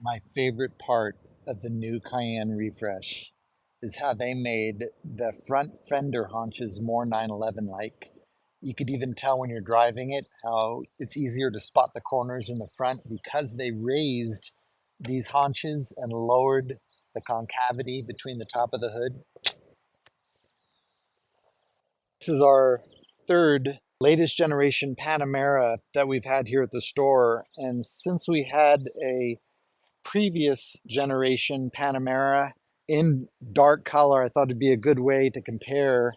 My favorite part of the new Cayenne refresh is how they made the front fender haunches more 911 like. You could even tell when you're driving it how it's easier to spot the corners in the front because they raised these haunches and lowered the concavity between the top of the hood. This is our third latest generation Panamera that we've had here at the store. And since we had a previous generation Panamera in dark color, I thought it'd be a good way to compare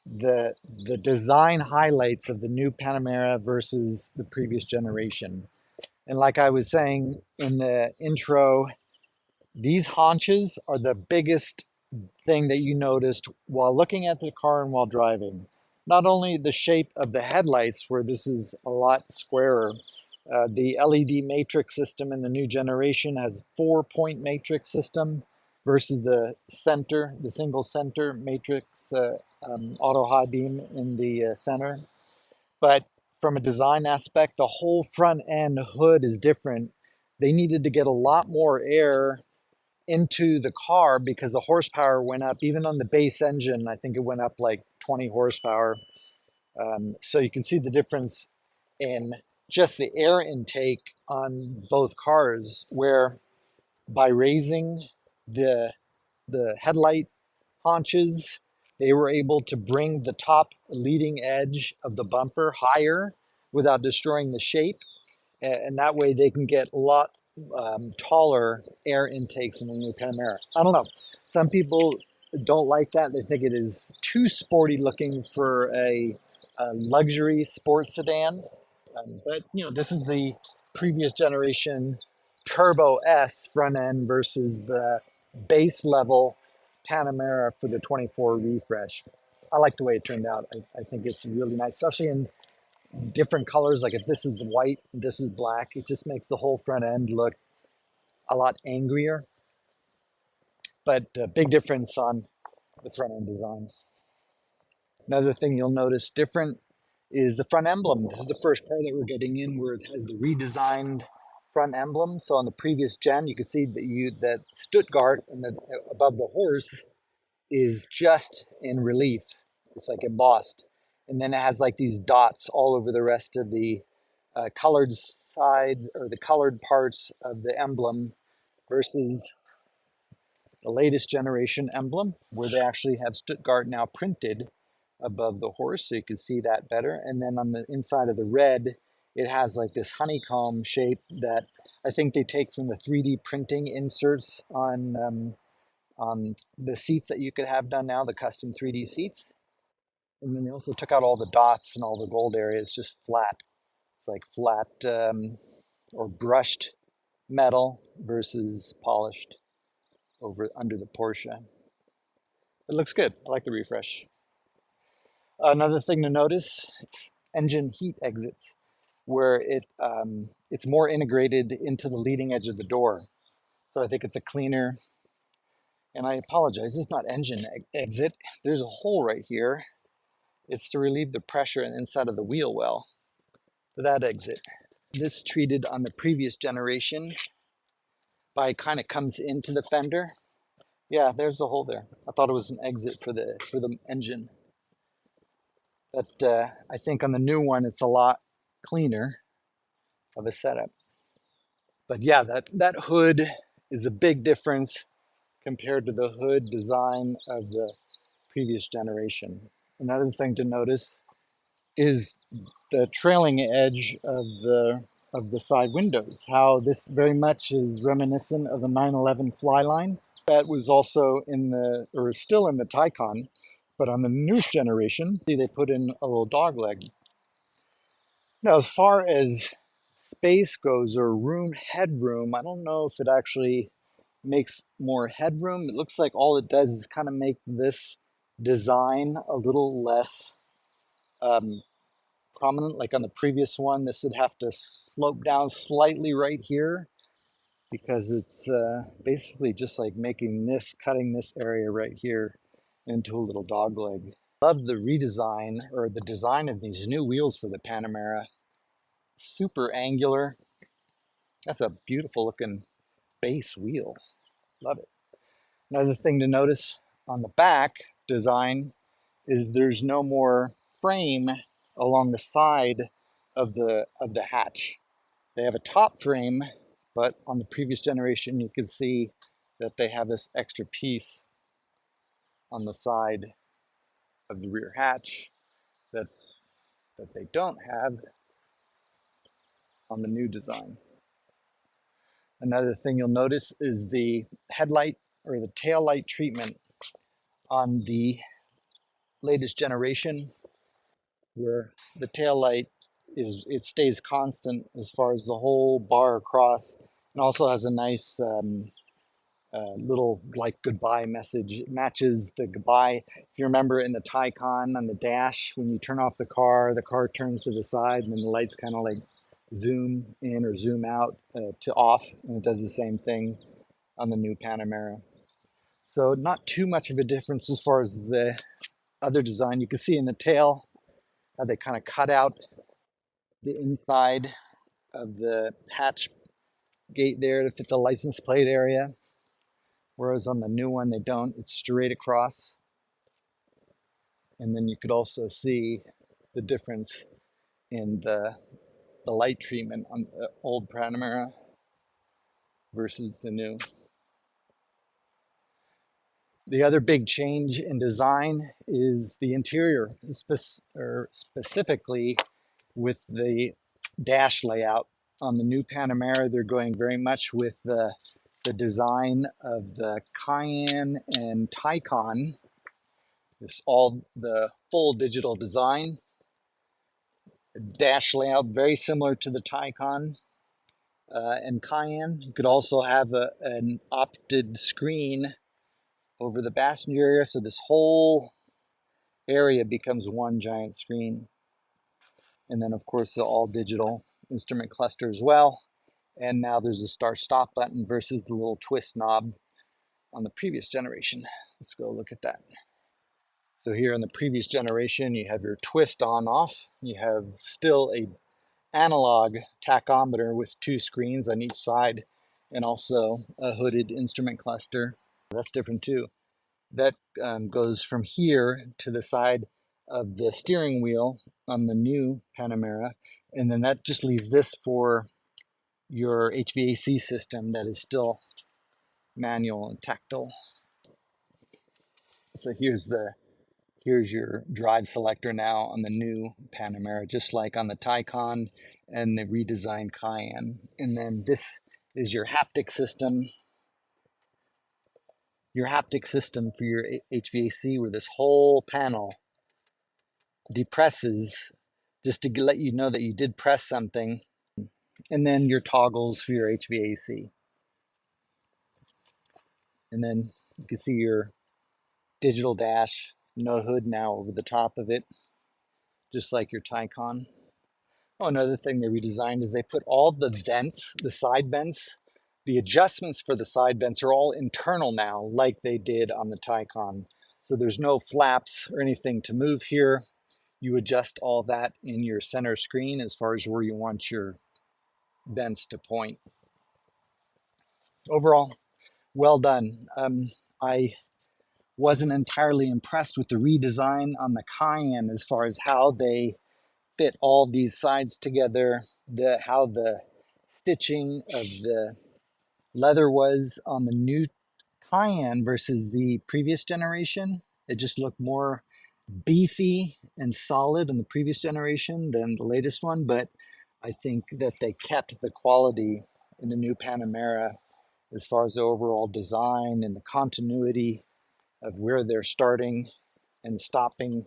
the design highlights of the new Panamera versus the previous generation. And like I was saying in the intro, these haunches are the biggest thing that you noticed while looking at the car and while driving. Not only the shape of the headlights, where this is a lot squarer, the LED matrix system in the new generation has 4-point matrix system versus the center, the single center matrix auto high beam in the center. But from a design aspect, the whole front end hood is different. They needed to get a lot more air into the car because the horsepower went up. Even on the base engine, I think it went up like 20 horsepower. So you can see the difference in just the air intake on both cars, where by raising the headlight haunches, they were able to bring the top leading edge of the bumper higher without destroying the shape, and that way they can get a lot taller air intakes in the new Panamera. I don't know. Some people don't like that. They think it is too sporty looking for a luxury sports sedan. But you know, this is the previous generation Turbo S front end versus the base level Panamera for the 24 refresh. I like the way it turned out. I think it's really nice, especially in different colors. Like if this is white, this is black, it just makes the whole front end look a lot angrier. But a big difference on the front end design. Another thing you'll notice different is the front emblem. This is the first car that we're getting in where it has the redesigned front emblem. So on the previous gen, you can see that Stuttgart and the above the horse is just in relief. It's like embossed. And then it has like these dots all over the rest of the colored sides or the colored parts of the emblem versus the latest generation emblem where they actually have Stuttgart now printed above the horse, so you can see that better. And then on the inside of the red, it has like this honeycomb shape that I think they take from the 3D printing inserts on the seats that you could have done now, the custom 3D seats. And then they also took out all the dots and all the gold areas, just flat. It's like flat or brushed metal versus polished over under the Porsche. It looks good. I like the refresh. Another thing to notice, it's engine heat exits, where it's more integrated into the leading edge of the door. So I think it's a cleaner, and I apologize, it's not engine exit. There's a hole right here. It's to relieve the pressure inside of the wheel well for that exit. This treated on the previous generation by kind of comes into the fender. Yeah, there's the hole there. I thought it was an exit for the engine. But I think on the new one, it's a lot cleaner of a setup. But yeah, that hood is a big difference compared to the hood design of the previous generation. Another thing to notice is the trailing edge of the side windows. How this very much is reminiscent of the 911 Flyline that was also in the or is still in the Taycan, but on the newest generation, see they put in a little dog leg. Now, as far as space goes or headroom, I don't know if it actually makes more headroom. It looks like all it does is kind of make this design a little less um, prominent. Like on the previous one, this would have to slope down slightly right here because it's basically just like cutting this area right here into a little dog leg. Love the redesign or the design of these new wheels for the Panamera. Super angular. That's a beautiful looking base wheel. Love it. Another thing to notice on the back design is there's no more frame along the side of the hatch. They have a top frame, but on the previous generation you can see that they have this extra piece on the side of the rear hatch that they don't have on the new design. Another thing you'll notice is the headlight or the tail light treatment on the latest generation, where the tail light it stays constant as far as the whole bar across, and also has a nice little like goodbye message. It matches the goodbye. If you remember in the Taycan on the dash, when you turn off the car turns to the side, and then the lights kind of like zoom in or zoom out to off, and it does the same thing on the new Panamera. So not too much of a difference as far as the other design. You can see in the tail how they kind of cut out the inside of the hatch gate there to fit the license plate area, whereas on the new one they don't. It's straight across. And then you could also see the difference in the light treatment on the old Panamera versus the new. The other big change in design is the interior, specifically with the dash layout. On the new Panamera, they're going very much with the design of the Cayenne and Taycan. It's all the full digital design. Dash layout very similar to the Taycan and Cayenne. You could also have an opted screen over the passenger area, so this whole area becomes one giant screen. And then, of course, the all digital instrument cluster as well. And now there's a start stop button versus the little twist knob on the previous generation. Let's go look at that. So here in the previous generation, you have your twist on off. You have still a analog tachometer with two screens on each side, and also a hooded instrument cluster. That's different too. That goes from here to the side of the steering wheel on the new Panamera, and then that just leaves this for your HVAC system that is still manual and tactile. So here's your drive selector now on the new Panamera, just like on the Taycan and the redesigned Cayenne. And then this is your haptic system for your HVAC, where this whole panel depresses just to let you know that you did press something, and then your toggles for your HVAC. And then you can see your digital dash, no hood now over the top of it, just like your Taycan. Oh, another thing they redesigned is they put all the vents, the side vents, the adjustments for the side vents are all internal now, like they did on the Taycan. So there's no flaps or anything to move here. You adjust all that in your center screen as far as where you want your vents to point. Overall, well done. I wasn't entirely impressed with the redesign on the Cayenne as far as how they fit all these sides together, how the stitching of the leather was on the new Cayenne versus the previous generation. It just looked more beefy and solid in the previous generation than the latest one, but I think that they kept the quality in the new Panamera as far as the overall design and the continuity of where they're starting and stopping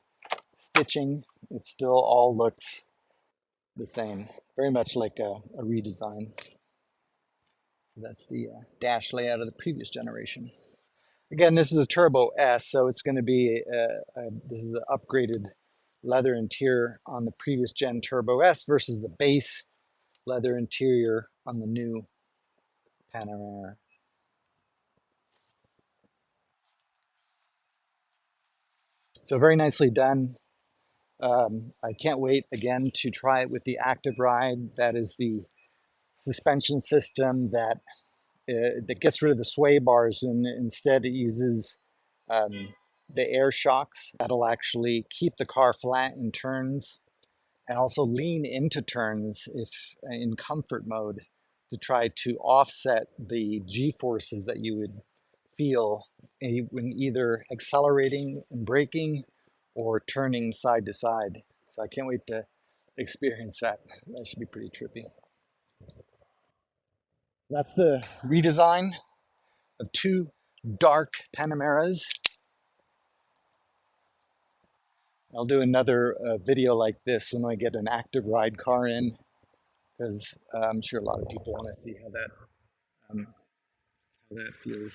stitching. It still all looks the same, very much like a redesign. So that's the dash layout of the previous generation. Again, this is a Turbo S, so it's going to be this is an upgraded leather interior on the previous gen Turbo S versus the base leather interior on the new Panamera. So very nicely done. I can't wait again to try it with the Active Ride. That is the suspension system that that gets rid of the sway bars, and instead it uses um, the air shocks that'll actually keep the car flat in turns and also lean into turns if in comfort mode to try to offset the G forces that you would feel when either accelerating and braking or turning side to side. So I can't wait to experience that. That should be pretty trippy. That's the redesign of two dark Panameras. I'll do another video like this when I get an active ride car in, because I'm sure a lot of people want to see um, how that feels.